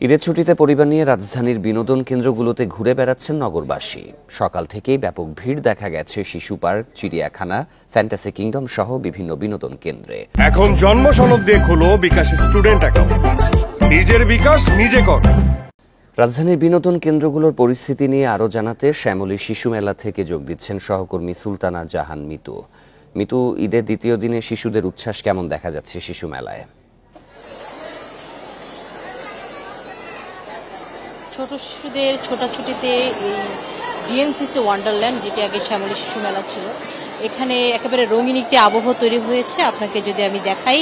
ঈদের ছুটিতে পরিবার নিয়ে রাজধানীর বিনোদন কেন্দ্রগুলোতে ঘুরে বেড়াচ্ছেন নগরবাসী। সকাল থেকেই ব্যাপক ভিড় দেখা গেছে শিশু পার্ক, চিড়িয়াখানা, ফ্যান্টাসি কিংডম সহ বিভিন্ন বিনোদন কেন্দ্রে। এখন জন্ম সনদ দিয়ে খোলো বিকাশ স্টুডেন্ট অ্যাকাউন্ট, নিজের বিকাশ নিজে কর। রাজধানীর বিনোদন কেন্দ্রগুলোর পরিস্থিতি নিয়ে আরও জানাতে শ্যামলী শিশু মেলা থেকে যোগ দিচ্ছেন সহকর্মী সুলতানা জাহান মিতু। মিতু, ঈদের দ্বিতীয় দিনে শিশুদের উচ্ছ্বাস কেমন দেখা যাচ্ছে শিশু মেলায়? ছোট শিশুদের ছোটাছুটিতে এই ডিএনসিসি ওয়ান্ডারল্যান্ড, যেটি আগে শ্যামলী শিশু মেলা ছিল, এখানে একেবারে রঙিন একটি আবহ তৈরি হয়েছে। আপনাকে যদি আমি দেখাই,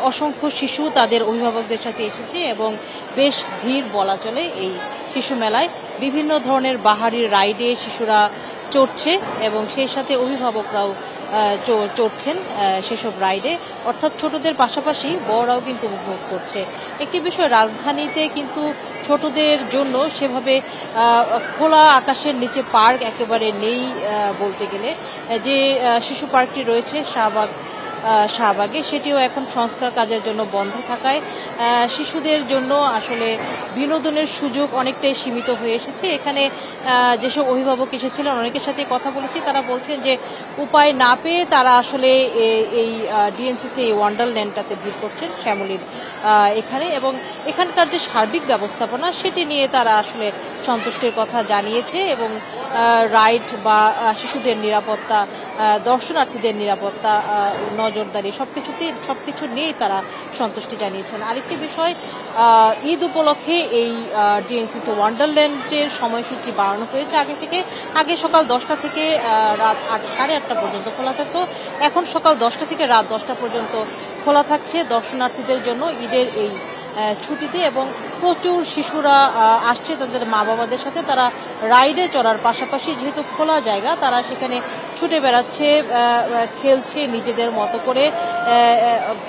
অসংখ্য শিশু তাদের অভিভাবকদের সাথে এসেছে এবং বেশ ভিড় বলা চলে এই শিশু মেলায়। বিভিন্ন ধরনের বাহারি রাইডে শিশুরা চড়ছে এবং সেই সাথে অভিভাবকরাও চড়ছেন সেসব রাইডে, অর্থাৎ ছোটদের পাশাপাশি বড়রাও কিন্তু উপভোগ করছে। একটি বিষয়, রাজধানীতে কিন্তু ছোটদের জন্য সেভাবে খোলা আকাশের নিচে পার্ক একেবারে নেই বলতে গেলে। যে শিশু পার্কটি রয়েছে শাহবাগে, সেটিও এখন সংস্কার কাজের জন্য বন্ধ থাকায় শিশুদের জন্য আসলে বিনোদনের সুযোগ অনেকটাই সীমিত হয়ে এসেছে। এখানে যেসব অভিভাবক এসেছিলেন অনেকের সাথে কথা বলেছি, তারা বলছেন যে উপায় না পেয়ে তারা আসলে এই ডিএনসিসি এই ওয়ান্ডারল্যান্ডটাতে ভিড় করছেন শ্যামলীর এখানে, এবং এখানকার যে সার্বিক ব্যবস্থাপনা সেটি নিয়ে তারা আসলে সন্তুষ্টির কথা জানিয়েছে এবং রাইড বা শিশুদের নিরাপত্তা, দর্শনার্থীদের নিরাপত্তা, নজরদারি সবকিছু নিয়েই তারা সন্তুষ্টি জানিয়েছেন। আরেকটি বিষয়, ঈদ উপলক্ষে এই ডিএনসিসি ওয়ান্ডারল্যান্ডের সময়সূচি বাড়ানো হয়েছে আগে সকাল 10টা থেকে রাত 8:30 পর্যন্ত খোলা থাকতো। এখন সকাল 10টা থেকে রাত 10টা পর্যন্ত খোলা থাকছে দর্শনার্থীদের জন্য ঈদের এই ছুটিতে, এবং প্রচুর শিশুরা আসছে তাদের মা বাবাদের সাথে। তারা রাইডে চড়ার পাশাপাশি, যেহেতু খোলা জায়গা, তারা সেখানে ছুটে বেড়াচ্ছে, খেলছে নিজেদের মতো করে,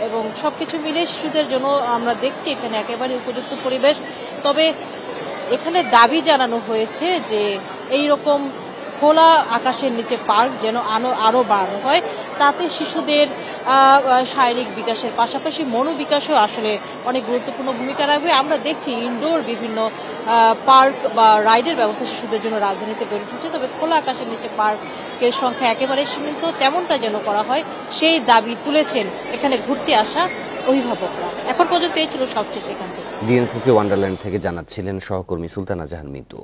এবং সবকিছু মিলে শিশুদের জন্য আমরা দেখছি এখানে একেবারে উপযুক্ত পরিবেশ। তবে এখানে দাবি জানানো হয়েছে যে এই রকম খোলা আকাশের নিচে পার্ক যেন আরও বাড়ানো হয়, তাতে শিশুদের শারীরিক বিকাশের পাশাপাশি মনোবিকাশও আসলে অনেক গুরুত্বপূর্ণ ভূমিকা রাখবে। আমরা দেখছি ইনডোর বিভিন্ন পার্ক বা রাইডের ব্যবস্থা শিশুদের জন্য রাজধানীতে গড়ে উঠেছে, তবে খোলা আকাশের নিচে পার্কের সংখ্যা একেবারে সীমিত, তেমনটা যেন করা হয় সেই দাবি তুলেছেন এখানে ঘুরতে আসা অভিভাবকরা। এখন পর্যন্ত এই ছিল সবশেষ এখান থেকে। ডিএনসিসি ওয়ান্ডারল্যান্ড থেকে জানাচ্ছিলেন সহকর্মী সুলতানা জাহান মিতু।